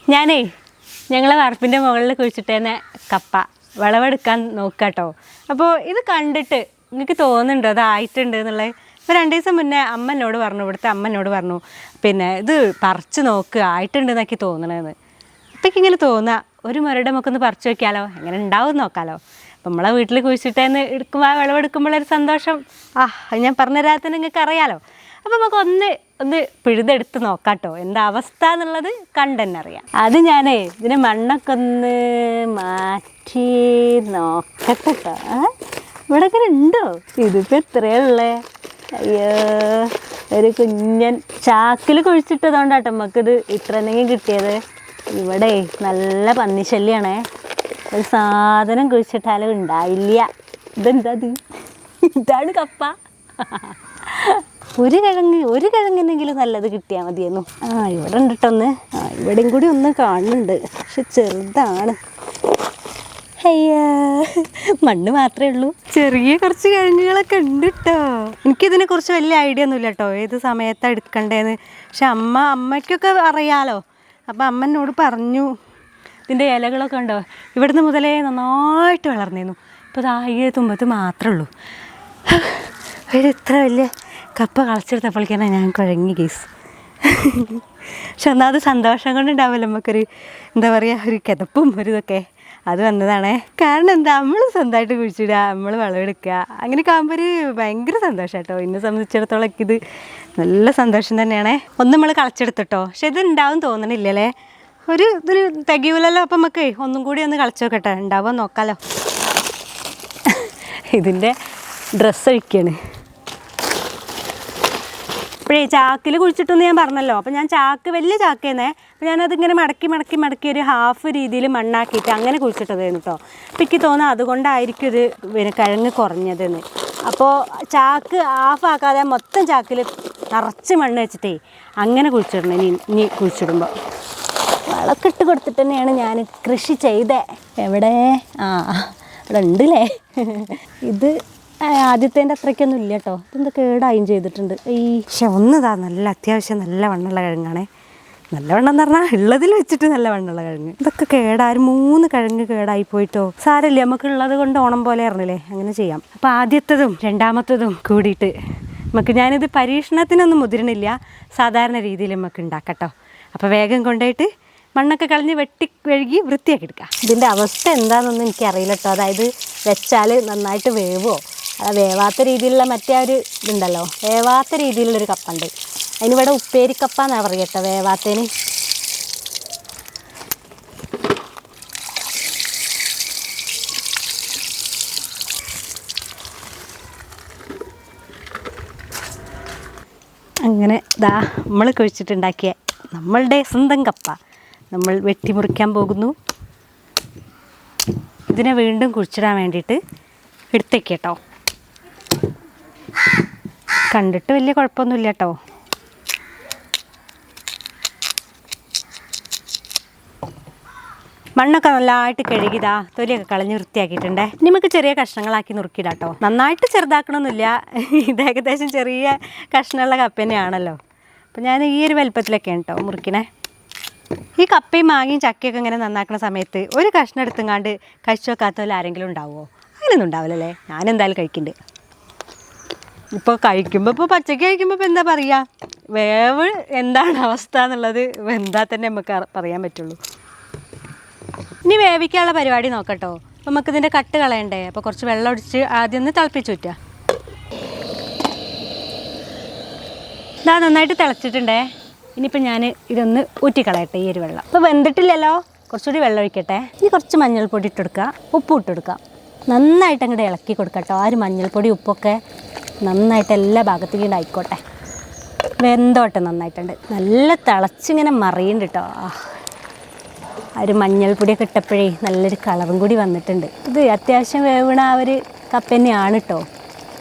ഞാനേ ഞങ്ങളെ വാർപ്പിൻ്റെ മുകളിൽ കുഴിച്ചിട്ടേന്ന കപ്പ വിളവെടുക്കാൻ നോക്കാട്ടോ. അപ്പോൾ ഇത് കണ്ടിട്ട് എനിക്ക് തോന്നുന്നുണ്ടോ അതായിട്ടുണ്ട് എന്നുള്ളത്? ഇപ്പോൾ 2 ദിവസം മുന്നേ ഇവിടുത്തെ അമ്മ എന്നോട് പറഞ്ഞു പിന്നെ ഇത് പറിച്ച് നോക്കുക ആയിട്ടുണ്ട് എന്നൊക്കെ തോന്നണതെന്ന്. അപ്പം ഇങ്ങനെ തോന്നുക ഒരു മുരയുടെ നമുക്കൊന്ന് പറിച്ച് നോക്കിയാലോ, എങ്ങനെ ഉണ്ടാവും നോക്കാമല്ലോ. അപ്പം നമ്മളെ വീട്ടിൽ കുഴിച്ചിട്ടേന്ന് വിളവെടുക്കുമ്പോഴൊരു സന്തോഷം ഞാൻ പറഞ്ഞുതരാത്ത നിങ്ങൾക്ക് അറിയാലോ. അപ്പം നമുക്ക് ഒന്ന് പിഴുതെടുത്ത് നോക്കാട്ടോ എന്താ അവസ്ഥ എന്നുള്ളത് കണ്ടെന്നെ അറിയാം. അത് ഞാനേ ഇതിനെ മണ്ണൊക്കെ ഒന്ന് മാറ്റി നോക്കട്ടെ കേട്ടോ. ഇവിടെ ഇങ്ങനെ ഉണ്ടോ? ഇതിപ്പോൾ എത്രയുള്ളേ? അയ്യോ, ഒരു കുഞ്ഞൻ ചാക്കിൽ കുഴിച്ചിട്ടതുകൊണ്ടാട്ടോ നമുക്കിത് ഇത്ര എന്തെങ്കിലും കിട്ടിയത്. ഇവിടെ നല്ല പന്നിശല്യാണേ, ഒരു സാധനം കുഴിച്ചിട്ടാലും ഉണ്ടായില്ല. ഇതെന്താ ഇതാണ് കപ്പ. ഒരു കിഴങ്ങിനെങ്കിലും നല്ലത് കിട്ടിയാൽ മതിയെന്നു. ഇവിടെ ഉണ്ട് കേട്ടൊന്ന്. ഇവിടെയും കൂടി ഒന്ന് കാണുന്നുണ്ട്, പക്ഷെ ചെറുതാണ്. അയ്യാ, മണ്ണ് മാത്രമേ ഉള്ളൂ. ചെറിയ കുറച്ച് കിഴങ്ങുകളൊക്കെ ഉണ്ട് കേട്ടോ. എനിക്കിതിനെ കുറിച്ച് വലിയ ഐഡിയ ഒന്നുമില്ല കേട്ടോ, ഏത് സമയത്താണ് എടുക്കണ്ടേന്ന്. പക്ഷെ അമ്മയ്ക്കൊക്കെ അറിയാലോ. അപ്പം അമ്മ എന്നോട് പറഞ്ഞു ഇതിൻ്റെ ഇലകളൊക്കെ ഉണ്ടോ ഇവിടുന്ന് മുതലേ നന്നായിട്ട് വളർന്നിരുന്നു. ഇപ്പോൾ ഈ തുമ്പത്ത് മാത്രമേ ഉള്ളൂ. ഇത്ര വലിയ കപ്പ കളച്ചെടുത്തപ്പോഴേക്കാണ് ഞാൻ കുഴങ്ങി കേസ്. പക്ഷെ എന്നാൽ അത് സന്തോഷം കൊണ്ടുണ്ടാവില്ല നമുക്കൊരു എന്താ പറയുക, ഒരു കിതപ്പും ഒരു ഇതൊക്കെ അത് വന്നതാണേ. കാരണം എന്താ, നമ്മൾ സ്വന്തമായിട്ട് കുഴിച്ചിടുക, നമ്മൾ വിളവെടുക്കുക, അങ്ങനെയൊക്കെ ആകുമ്പോൾ ഒരു ഭയങ്കര സന്തോഷം കേട്ടോ. എന്നെ സംബന്ധിച്ചിടത്തോളം ഇത് നല്ല സന്തോഷം തന്നെയാണേ. ഒന്ന് നമ്മൾ കളച്ചെടുത്തിട്ടോ, പക്ഷെ ഇത് ഉണ്ടാവും തോന്നണില്ലല്ലേ, ഇതിന് തികയൂലല്ലോ. അപ്പം നമുക്ക് ഒന്നും കൂടി ഒന്ന് കളച്ച് നോക്കട്ടെ, ഉണ്ടാവുക നോക്കാമല്ലോ. ഇതിൻ്റെ ഡ്രസ്സ് ഒഴിക്കുകയാണ്. ഇപ്പോഴേ ചാക്കിൽ കുഴിച്ചിട്ടെന്ന് ഞാൻ പറഞ്ഞല്ലോ. അപ്പം ഞാൻ വലിയ ചാക്കേന്നേ. അപ്പം ഞാനതിങ്ങനെ മടക്കി ഒരു ഹാഫ് രീതിയിൽ മണ്ണാക്കിയിട്ട് അങ്ങനെ കുഴിച്ചിട്ടതായിരുന്നു കേട്ടോ. അപ്പം എനിക്ക് തോന്നുന്നു അതുകൊണ്ടായിരിക്കും ഇത് പിന്നെ കിഴങ്ങ് കുറഞ്ഞതെന്ന്. അപ്പോൾ ചാക്ക് ഹാഫാക്കാതെ മൊത്തം ചാക്കിൽ നിറച്ച് മണ്ണ് വെച്ചിട്ടേ അങ്ങനെ കുഴിച്ചിടണം. ഇനി കുഴിച്ചിടുമ്പോൾ വളമൊക്കെ ഇട്ട് കൊടുത്തിട്ട് തന്നെയാണ് ഞാൻ കൃഷി ചെയ്തേ. എവിടെ ഇവിടെ ഉണ്ടല്ലേ. ഇത് ആദ്യത്തേൻ്റെ അത്രയ്ക്കൊന്നും ഇല്ല കേട്ടോ. ഇതെന്താ കേടായും ചെയ്തിട്ടുണ്ട്. പക്ഷെ ഒന്നതാ നല്ല അത്യാവശ്യം നല്ല വണ്ണമുള്ള കിഴങ്ങാണേ. നല്ല വണ്ണം എന്ന് പറഞ്ഞാൽ ഉള്ളതിൽ വെച്ചിട്ട് നല്ല വണ്ണമുള്ള കിഴങ്ങ്. ഇതൊക്കെ കേടാരും 3 കിഴങ്ങ് കേടായി പോയിട്ടോ. സാരമില്ല, നമുക്ക് ഉള്ളത് കൊണ്ട് ഓണം പോലെ ആയിരുന്നില്ലേ, അങ്ങനെ ചെയ്യാം. അപ്പോൾ ആദ്യത്തതും രണ്ടാമത്തതും കൂടിയിട്ട് ഞാനിത് പരീക്ഷണത്തിനൊന്നും മുതിരണില്ല, സാധാരണ രീതിയിൽ നമുക്ക് ഉണ്ടാക്കട്ടോ. അപ്പോൾ വേഗം കൊണ്ടുപോയിട്ട് മണ്ണൊക്കെ കളഞ്ഞ് വെഴുകി വൃത്തിയാക്കി എടുക്കുക. ഇതിൻ്റെ അവസ്ഥ എന്താണെന്നൊന്നും എനിക്കറിയില്ല കേട്ടോ. അതായത് വെച്ചാൽ നന്നായിട്ട് വേവോ, വേവാത്ത രീതിയിലുള്ള മറ്റേ ഒരു ഇതുണ്ടല്ലോ, വേവാത്ത രീതിയിലുള്ളൊരു കപ്പുണ്ട്. അതിനിവിടെ ഉപ്പേരിക്കപ്പ എന്നാണ് പറയുക കേട്ടോ, വേവാത്തതിന്. അങ്ങനെ നമ്മൾ കുഴിച്ചിട്ടുണ്ടാക്കിയ നമ്മളുടെ സ്വന്തം കപ്പ നമ്മൾ വെട്ടിമുറിക്കാൻ പോകുന്നു. ഇതിനെ വീണ്ടും കുഴിച്ചിടാൻ വേണ്ടിയിട്ട് എടുത്തേക്ക് കേട്ടോ. കണ്ടിട്ട് വലിയ കുഴപ്പമൊന്നുമില്ല കേട്ടോ. മണ്ണൊക്കെ നല്ലതായിട്ട് കഴുകിതാ തൊലിയൊക്കെ കളഞ്ഞ് വൃത്തിയാക്കിയിട്ടുണ്ടേ. നമുക്ക് ചെറിയ കഷ്ണങ്ങളാക്കി നുറുക്കിയിടാം കേട്ടോ. നന്നായിട്ട് ചെറുതാക്കണമെന്നില്ല, ഇത് ഏകദേശം ചെറിയ കഷ്ണമുള്ള കപ്പ തന്നെയാണല്ലോ. അപ്പം ഞാൻ ഈ ഒരു വലുപ്പത്തിലൊക്കെയാണ് കേട്ടോ മുറുക്കിനെ. ഈ കപ്പയും മാങ്ങയും ചക്കയൊക്കെ ഇങ്ങനെ നന്നാക്കുന്ന സമയത്ത് ഒരു കഷ്ണം എടുത്തുങ്ങാണ്ട് കഴിച്ചു വെക്കാത്തവരെ ആരെങ്കിലും ഉണ്ടാവുമോ? അങ്ങനെയൊന്നും ഉണ്ടാവില്ലല്ലേ. ഞാനെന്തായാലും കഴിക്കുന്നുണ്ട്. ഇപ്പോൾ പച്ചയ്ക്ക് കഴിക്കുമ്പോൾ ഇപ്പോൾ എന്താ പറയുക, വേവ് എന്താണ് അവസ്ഥ എന്നുള്ളത് എന്താ തന്നെ നമുക്ക് പറയാൻ പറ്റുള്ളൂ. ഇനി വേവിക്കാനുള്ള പരിപാടി നോക്കട്ടോ. അപ്പോൾ നമുക്കിതിൻ്റെ കട്ട് കളയണ്ടേ. അപ്പോൾ കുറച്ച് വെള്ളം ഒഴിച്ച് ആദ്യം ഒന്ന് തിളപ്പിച്ച് ഊറ്റുക. ഇതാ നന്നായിട്ട് തിളച്ചിട്ടുണ്ടേ. ഇനിയിപ്പോൾ ഞാൻ ഇതൊന്ന് ഊറ്റിക്കളയട്ടെ ഈ ഒരു വെള്ളം. ഇപ്പോൾ വെന്തിട്ടില്ലല്ലോ, കുറച്ചുകൂടി വെള്ളം ഒഴിക്കട്ടെ. ഇനി കുറച്ച് മഞ്ഞൾപ്പൊടി ഇട്ടെടുക്കുക, ഉപ്പ് ഇട്ടെടുക്കുക. നന്നായിട്ട് അങ്ങോട്ട് ഇളക്കി കൊടുക്കട്ടോ. ആ ഒരു മഞ്ഞൾപ്പൊടി ഉപ്പൊക്കെ നന്നായിട്ട് എല്ലാ ഭാഗത്തേക്കും ഉണ്ടായിക്കോട്ടെ. വെന്തോട്ടെ നന്നായിട്ടുണ്ട്. നല്ല തിളച്ചിങ്ങനെ മറിയുന്നുണ്ട് കേട്ടോ. ആ ഒരു മഞ്ഞൾപ്പൊടിയൊക്കെ ഇട്ടപ്പോഴേ നല്ലൊരു കളറും കൂടി വന്നിട്ടുണ്ട്. ഇത് അത്യാവശ്യം വേവണ ആ ഒരു കപ്പ തന്നെയാണ് കേട്ടോ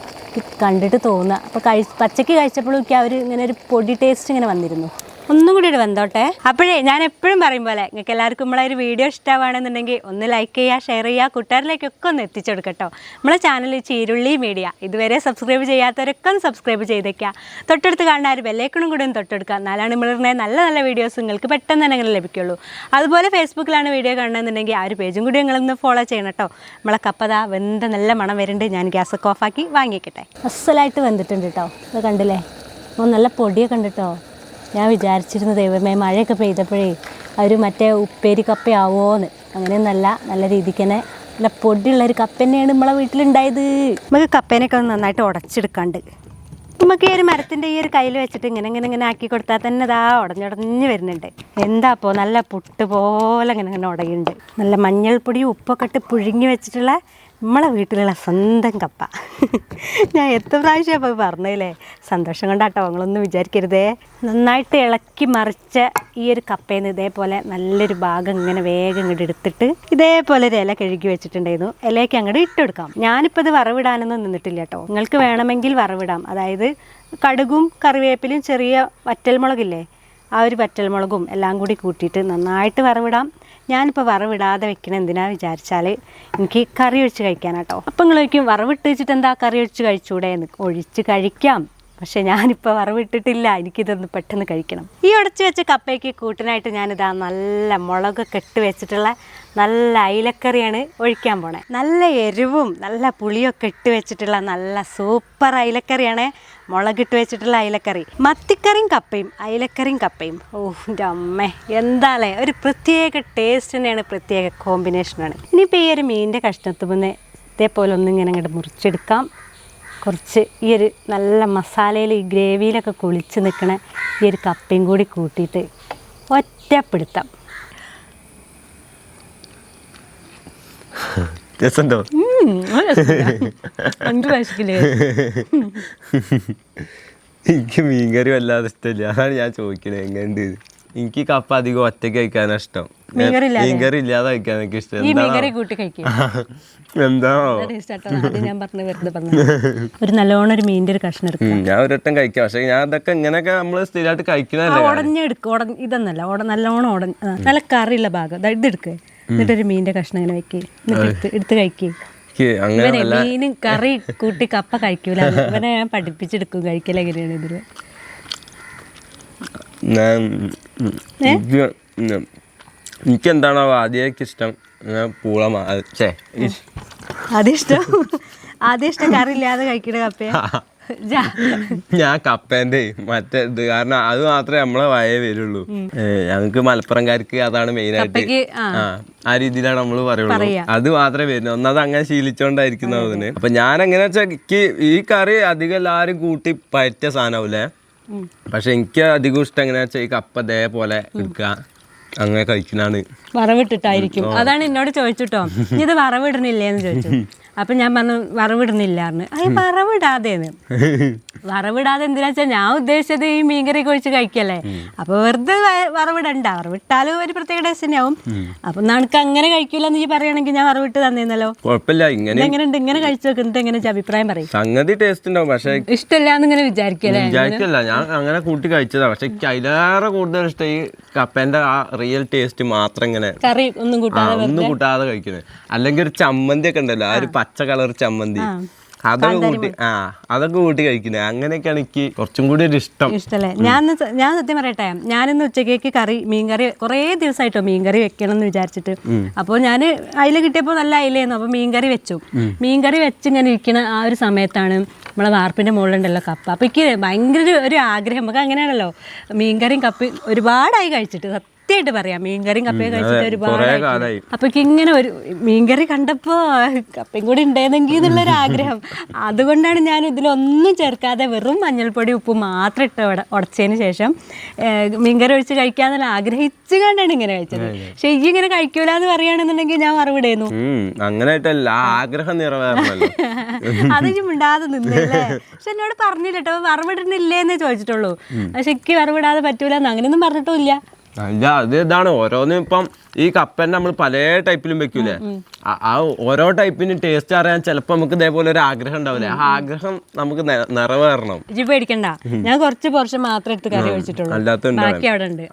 കണ്ടിട്ട് തോന്നുക. അപ്പോൾ പച്ചയ്ക്ക് കഴിച്ചപ്പോഴും എനിക്ക് ഇങ്ങനെ ഒരു പൊടി ടേസ്റ്റ് ഇങ്ങനെ വന്നിരുന്നു. ഒന്നും കൂടി വെന്തോട്ടെ. അപ്പോഴേ ഞാൻ എപ്പോഴും പറയും പോലെ നിങ്ങൾക്ക് എല്ലാവർക്കും നമ്മളെ ഒരു വീഡിയോ ഇഷ്ടമാണെന്നുണ്ടെങ്കിൽ ഒന്ന് ലൈക്ക് ചെയ്യുക, ഷെയർ ചെയ്യുക, കൂട്ടുകാരിലേക്കൊക്കെ ഒന്ന് എത്തിച്ചെടുക്കട്ടോ. നമ്മളെ ചാനൽ ചീരുള്ളി മീഡിയ ഇതുവരെ സബ്സ്ക്രൈബ് ചെയ്യാത്തവരൊക്കെ ഒന്ന് സബ്സ്ക്രൈബ് ചെയ്തേക്കുക. തൊട്ടടുത്ത് കാണുന്ന ഒരു ബെല്ലൈക്കണും കൂടി ഒന്ന് തൊട്ടെടുക്കുക. എന്നാലാണ് നമ്മളിരുന്ന നല്ല നല്ല വീഡിയോസ് നിങ്ങൾക്ക് പെട്ടെന്ന് തന്നെ അങ്ങനെ ലഭിക്കുള്ളൂ. അതുപോലെ ഫേസ്ബുക്കിലാണ് വീഡിയോ കാണുന്നതെന്നുണ്ടെങ്കിൽ ആ ഒരു പേജും കൂടി നിങ്ങളൊന്ന് ഫോളോ ചെയ്യണം കേട്ടോ. നമ്മളെ കപ്പത വെന്ത നല്ല മണം വരുന്നുണ്ട്. ഞാൻ ഗ്യാസൊക്കെ ഓഫാക്കി വാങ്ങിക്കട്ടെ. അസലായിട്ട് വെന്തിട്ടുണ്ട് കേട്ടോ. ഇത് കണ്ടില്ലേ, നല്ല പൊടിയൊക്കെ ഉണ്ട് കേട്ടോ. ഞാൻ വിചാരിച്ചിരുന്നു ദൈവമേ മഴയൊക്കെ പെയ്തപ്പോഴേ ഒരു മറ്റേ ഉപ്പേരി കപ്പയാവോന്ന്. അങ്ങനെയൊന്നല്ല, നല്ല രീതിക്ക് തന്നെ നല്ല പൊടിയുള്ളൊരു കപ്പ തന്നെയാണ് നമ്മളെ വീട്ടിലുണ്ടായത്. നമുക്ക് കപ്പേനൊക്കെ ഒന്ന് നന്നായിട്ട് ഉടച്ചെടുക്കാണ്ട് നമുക്ക് ഈ ഒരു മരത്തിൻ്റെ ഈ ഒരു കയ്യിൽ വെച്ചിട്ട് ഇങ്ങനെ ആക്കി കൊടുത്താൽ തന്നെ അതാ ഉടഞ്ഞുടഞ്ഞ് വരുന്നുണ്ട്. എന്താ അപ്പോൾ നല്ല പുട്ട് പോലെ ഇങ്ങനെ ഉടയുന്നുണ്ട്. നല്ല മഞ്ഞൾപ്പൊടിയും ഉപ്പൊക്കെ ഇട്ട് പുഴുങ്ങി വെച്ചിട്ടുള്ള നമ്മളെ വീട്ടിലുള്ള സ്വന്തം കപ്പ. ഞാൻ എത്ര പ്രാവശ്യം അപ്പോൾ പറഞ്ഞില്ലേ, സന്തോഷം കൊണ്ടാട്ടോ, നിങ്ങളൊന്നും വിചാരിക്കരുതേ. നന്നായിട്ട് ഇളക്കി മറിച്ച ഈ ഒരു കപ്പയിൽ നിന്ന് ഇതേപോലെ നല്ലൊരു ഭാഗം ഇങ്ങനെ വേഗം ഇങ്ങോട്ട് എടുത്തിട്ട് ഇതേപോലെ ഒരു ഇല കഴുകി വെച്ചിട്ടുണ്ടായിരുന്നു. ഇലയ്ക്ക് അങ്ങോട്ട് ഇട്ടെടുക്കാം. ഞാനിപ്പോൾ ഇത് വറവിടാനൊന്നും നിന്നിട്ടില്ല കേട്ടോ. നിങ്ങൾക്ക് വേണമെങ്കിൽ വറവിടാം. അതായത് കടുകും കറിവേപ്പിലും ചെറിയ വറ്റൽമുളകില്ലേ, ആ ഒരു വറ്റൽമുളകും എല്ലാം കൂടി കൂട്ടിയിട്ട് നന്നായിട്ട് വറവിടാം. ഞാനിപ്പോൾ വറവിടാതെ വെക്കണം എന്തിനാന്ന് വിചാരിച്ചാൽ എനിക്ക് കറി ഒഴിച്ച് കഴിക്കാനാട്ടോ. അപ്പം നിങ്ങൾ ഒഴിക്കും വറവിട്ട് വെച്ചിട്ട് എന്താ കറി ഒഴിച്ച് കഴിച്ചൂടെ എന്ന്. ഒഴിച്ച് കഴിക്കാം, പക്ഷേ ഞാനിപ്പോൾ വറവിട്ടിട്ടില്ല. എനിക്കിതൊന്ന് പെട്ടെന്ന് കഴിക്കണം. ഈ ഉടച്ച് വെച്ച കപ്പയ്ക്ക് കൂട്ടിനായിട്ട് ഞാനിതാ നല്ല മുളകൊക്കെ ഇട്ട് വെച്ചിട്ടുള്ള നല്ല അയിലക്കറിയാണ് ഒഴിക്കാൻ പോണേ. നല്ല എരിവും നല്ല പുളിയൊക്കെ ഇട്ട് വെച്ചിട്ടുള്ള നല്ല സൂപ്പർ അയിലക്കറിയാണ്. മുളകിട്ട് വെച്ചിട്ടുള്ള അയിലക്കറി. മത്തിക്കറിയും കപ്പയും അയിലക്കറിയും കപ്പയും, എൻ്റെ അമ്മേ എന്താല്ലേ, ഒരു പ്രത്യേക ടേസ്റ്റ് തന്നെയാണ്, പ്രത്യേക കോമ്പിനേഷനാണ്. ഇനിയിപ്പോൾ ഈ ഒരു മീനിൻ്റെ കഷ്ണത്തുമ്പോൾ ഇതേപോലെ ഒന്നിങ്ങനെ അങ്ങോട്ട് മുറിച്ചെടുക്കാം. കുറച്ച് ഈ ഒരു നല്ല മസാലയിൽ ഈ ഗ്രേവിയിലൊക്കെ കുളിച്ച് നിൽക്കണ ഈ ഒരു കപ്പയും കൂടി കൂട്ടിയിട്ട് ഒറ്റപ്പിടുത്തം. എനിക്ക് മീൻകറി വല്ലാതെ ഇഷ്ടമില്ല, അതാണ് ഞാൻ ചോദിക്കണത് എങ്ങനെയുണ്ട്. എനിക്ക് കപ്പ അധികം ഒറ്റയ്ക്ക് കഴിക്കാനാണ് ഇഷ്ടം. മീൻകറി ഇല്ലാതെ കഴിക്കാൻ എനിക്ക് ഇഷ്ടം. എന്താണോ ഒരു നല്ലോണം ഒരു മീനിന്റെ ഒരു കഷ്ണം എടുക്കും. ഞാൻ ഒരട്ടം കഴിക്കാം, പക്ഷെ ഞാൻ അതൊക്കെ ഇങ്ങനെയൊക്കെ നമ്മള് സ്ഥിരമായിട്ട് കഴിക്കുന്നതല്ലേ. ഉടഞ്ഞെടുക്കും, ഇതൊന്നല്ല നല്ലോണം നല്ല കറിയുള്ള ഭാഗം ഇതെടുക്കുക. എന്നിട്ടൊരു മീനിന്റെ കഷ്ണം ഇങ്ങനെ വെക്കുക, എന്നിട്ട് എടുത്ത് കഴിക്കുക. മീനും കറി കൂട്ടി കപ്പ കഴിക്കൂല. ഇവനെ ഞാൻ പഠിപ്പിച്ചെടുക്കും കഴിക്കൽ എങ്ങനെയാണ് ഇതില്. എനിക്ക് എന്താണോ ആദ്യമൊക്കെ ഇഷ്ടം പൂള. ആദ്യം ഇഷ്ടം കറിയില്ലാതെ കഴിക്കണ കപ്പയാ. ഞാൻ കപ്പേന്റെ മറ്റേ ഇത് കാരണം അത് മാത്രമേ നമ്മളെ വയേ വരുള്ളൂ. ഞങ്ങൾക്ക് മലപ്പുറംകാർക്ക് അതാണ് മെയിൻ ആയിട്ട്. ആ രീതിയിലാണ് നമ്മള് പറയുള്ളൂ. അത് മാത്രമേ വരുന്നു. ഒന്നത് അങ്ങനെ ശീലിച്ചോണ്ടായിരിക്കുന്നതിന്. അപ്പൊ ഞാൻ എങ്ങനെ വെച്ചാൽ എനിക്ക് ഈ കറി അധികം എല്ലാരും കൂട്ടി പറ്റിയ സാധനമാവൂലേ. പക്ഷെ എനിക്ക് അധികം ഇഷ്ടം എങ്ങനെയാ വെച്ചാൽ ഈ കപ്പ ഇതേപോലെ എടുക്കുക, അങ്ങനെ കഴിക്കുന്നതാണ്. വറവിട്ടിട്ടായിരിക്കും. അതാണ് എന്നോട് ചോദിച്ചിട്ടോ, ഇത് വറവിടണില്ലേന്ന് ചോദിച്ചു. അപ്പം ഞാൻ പറഞ്ഞു വറവിടുന്നില്ലാന്ന്. അത് വറവിടാതെ എന്തിനാ വെച്ചാൽ ഞാൻ ഉദ്ദേശിച്ചത് ഈ മീൻകറി ഒഴിച്ച് കഴിക്കല്ലേ. അപ്പോൾ വെറുതെ വറവിടണ്ട, വറവിട്ടാലും ഒരു പ്രത്യേക ടേസ്റ്റ് തന്നെയാവും. അപ്പം നമുക്ക് അങ്ങനെ കഴിക്കൂലെന്ന് ഈ പറയുകയാണെങ്കിൽ ഞാൻ വറവിട്ട് തന്നേന്നല്ലോ. കുഴപ്പമില്ല. എങ്ങനെയുണ്ട് ഇങ്ങനെ കഴിച്ചു നോക്കുന്നത്, എങ്ങനെ അഭിപ്രായം പറയും. സംഗതി ടേസ്റ്റ് ഉണ്ടാവും, പക്ഷേ ഇഷ്ടമില്ലാന്ന് ഇങ്ങനെ വിചാരിക്കല്ലേ. ഞാൻ അങ്ങനെ കൂട്ടി കഴിച്ചതാ. പക്ഷെ എനിക്ക് അതിലേറെ കൂടുതൽ ഇഷ്ടം ഈ കപ്പേന്റെ ആ റിയൽ ടേസ്റ്റ് മാത്രം ഇങ്ങനെ കറി ഒന്നും കൂട്ടാതെ കഴിക്കുന്നത്. അല്ലെങ്കിൽ ഒരു ചമ്മന്തി ഒക്കെ ഉണ്ടല്ലോ, ആ ഒരു പച്ച കളർ ചമ്മന്തി, അതൊക്കെ കൂട്ടി കഴിക്കുന്നത്. അങ്ങനെയൊക്കെയാണ് എനിക്ക് കുറച്ചും കൂടി ഒരു ഇഷ്ടമല്ലേ. ഞാൻ സത്യം പറയട്ടെ, ഞാനിന്ന് ഉച്ചക്കേക്ക് മീൻകറി കുറേ ദിവസമായിട്ടോ മീൻകറി വെക്കണം എന്ന് വിചാരിച്ചിട്ട്. അപ്പോൾ ഞാൻ അയില കിട്ടിയപ്പോൾ നല്ല അയിലായിരുന്നു. അപ്പോൾ മീൻകറി വെച്ചു. മീൻകറി വെച്ച് ഇങ്ങനെ ഇരിക്കുന്ന ആ ഒരു സമയത്താണ് നമ്മളെ വാർപ്പിൻ്റെ മുകളിലുണ്ടല്ലോ കപ്പ. അപ്പോൾ എനിക്ക് ഭയങ്കര ഒരു ആഗ്രഹം. നമുക്ക് അങ്ങനെയാണല്ലോ, മീൻകറിയും കപ്പയും ഒരുപാടായി കഴിച്ചിട്ട്, സത്യമായിട്ട് പറയാം. മീൻകറിയും കപ്പയും കഴിച്ചിട്ട് ഒരുപാടായി. അപ്പോൾ ഇങ്ങനെ ഒരു മീൻകറി കണ്ടപ്പോൾ കപ്പയും കൂടി ഉണ്ടായിരുന്നെങ്കിൽ എന്നുള്ളൊരു ആഗ്രഹം. അതുകൊണ്ടാണ് ഞാൻ ഇതിലൊന്നും ചേർക്കാതെ വെറും മഞ്ഞൾപ്പൊടി ഉപ്പ് മാത്രം ഇട്ട് ഉടച്ചതിന് ശേഷം മീൻകറി ഒഴിച്ച് കഴിക്കാന്നുള്ള ആഗ്രഹിച്ചു കണ്ടാണ് ഇങ്ങനെ കഴിച്ചത്. പക്ഷെ ഈ ഇങ്ങനെ കഴിക്കൂല എന്ന് പറയുകയാണെന്നുണ്ടെങ്കിൽ ഞാൻ മറുപടിയായിരുന്നു. അങ്ങനെയായിട്ടല്ല, ആഗ്രഹം നിറവേറണല്ലോ. അത് മിണ്ടാതെ നിന്നല്ലേ. പക്ഷെ എന്നോട് പറഞ്ഞില്ല കേട്ടോ, വറവിടുന്നില്ലേന്നേ ചോദിച്ചിട്ടുള്ളൂ. പക്ഷെ എനിക്ക് വറവിടാതെ പറ്റൂല എന്ന് അങ്ങനെയൊന്നും പറഞ്ഞിട്ടും ഇല്ല. അല്ല അത് ഇതാണ് ഓരോന്നും ഇപ്പം ഈ കപ്പന്നെ നമ്മൾ പല ടൈപ്പിലും വെക്കൂലേ ആ ഓരോ ടൈപ്പിന് ടേസ്റ്റ് അറിയാൻ ചിലപ്പോ നമുക്ക് ഇതേപോലെ ഒരു ആഗ്രഹം ഉണ്ടാവില്ലേ ആ ആഗ്രഹം നമുക്ക് നിറവേറണം. ഇജ്ജ് പേടിക്കണ്ട, ഞാൻ കുറച്ച് പോർഷൻ മാത്രം എടുത്ത് കറി ഒഴിച്ചിട്ടുള്ളൂ, ബാക്കി അവിടെ ഉണ്ട്.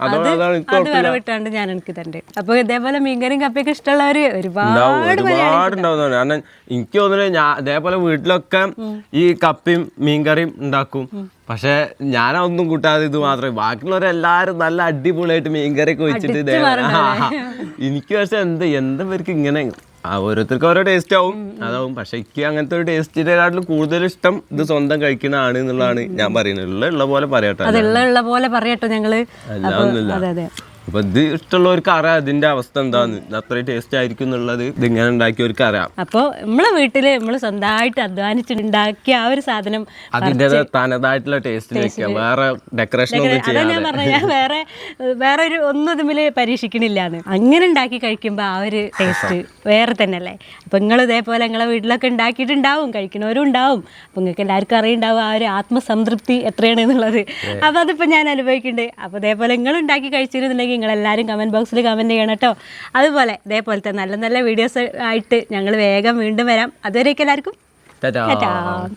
അത് വിറവിട്ടാണ്ട് ഞാൻ എനിക്ക് തരണ്ട്. അപ്പൊ ഇതേപോലെ മീൻകറിയും കപ്പയൊക്കെ ഇഷ്ടമുള്ളവര് ഒരുപാടുണ്ടാവുന്നതാണ്. കാരണം എനിക്ക് തോന്നുന്നത് ഞാൻ ഇതേപോലെ വീട്ടിലൊക്കെ ഈ കപ്പയും മീൻകറിയും ഉണ്ടാക്കും. പക്ഷെ ഞാനൊന്നും കൂട്ടാതെ ഇത് മാത്രമേ, ബാക്കിയുള്ളവരെല്ലാരും നല്ല അടിപൊളിയായിട്ട് മീൻകറിയൊക്കെ വെച്ചിട്ട് എനിക്ക് പക്ഷെ എന്താ പേർക്ക് ഇങ്ങനെ ഓരോരുത്തർക്ക് ഓരോ ടേസ്റ്റ് ആവും അതാവും. പക്ഷെ എനിക്ക് അങ്ങനത്തെ ഒരു ടേസ്റ്റിനെക്കാട്ടിലും കൂടുതൽ ഇഷ്ടം ഇത് സ്വന്തം കഴിക്കുന്നതാണ് എന്നുള്ളതാണ് ഞാൻ പറയുന്നത്. ഉള്ള പോലെ പറയട്ടോ ഞങ്ങള്. അതെ അപ്പൊ ഇത് ഇഷ്ടമുള്ളവർക്ക് അറിയാം ഇതിന്റെ അവസ്ഥ എന്താന്ന്, അത്രയും ടേസ്റ്റ് ആയിരിക്കും എന്നുള്ളത് ഇതിങ്ങനെ ഉണ്ടാക്കിയവർക്ക് അറിയാം. അപ്പൊ നമ്മളെ വീട്ടില് നമ്മള് സ്വന്തമായിട്ട് അധ്വാനിച്ചുണ്ടാക്കിയ ആ ഒരു സാധനം അതിന്റെ തനതായിട്ടുള്ള ടേസ്റ്റിലേക്ക് വേറെ ഡെക്കറേഷൻ ഒന്നും ചെയ്യാതെ ഞാൻ പറഞ്ഞ ഞാൻ വേറെ ഒരു ഒന്നും ഇതില് പരീക്ഷിക്കണില്ലാന്ന്. അങ്ങനെ ഉണ്ടാക്കി കഴിക്കുമ്പോ ആ ഒരു ടേസ്റ്റ് വേറെ തന്നെയല്ലേ. അപ്പൊ നിങ്ങൾ ഇതേപോലെ നിങ്ങളെ വീട്ടിലൊക്കെ ഉണ്ടാക്കിയിട്ടുണ്ടാവും, കഴിക്കുന്നവരും ഉണ്ടാവും. അപ്പൊ നിങ്ങൾക്ക് എല്ലാവർക്കും അറിയുണ്ടാവും ആ ഒരു ആത്മസംതൃപ്തി എത്രയാണ് എന്നുള്ളത്. അപ്പൊ അതിപ്പോ ഞാൻ അനുഭവിക്കുന്നുണ്ട്. അപ്പൊ ഇതേപോലെ നിങ്ങൾ ഉണ്ടാക്കി കഴിച്ചിരുന്നുണ്ടെങ്കിൽ നിങ്ങളെല്ലാവരും കമൻറ്റ് ബോക്സിൽ കമൻറ്റ് ചെയ്യണം കേട്ടോ. അതുപോലെ ഇതേപോലത്തെ നല്ല നല്ല വീഡിയോസ് ആയിട്ട് ഞങ്ങൾ വേഗം വീണ്ടും വരാം. അതുവരേക്കും എല്ലാവർക്കും ടാറ്റാ.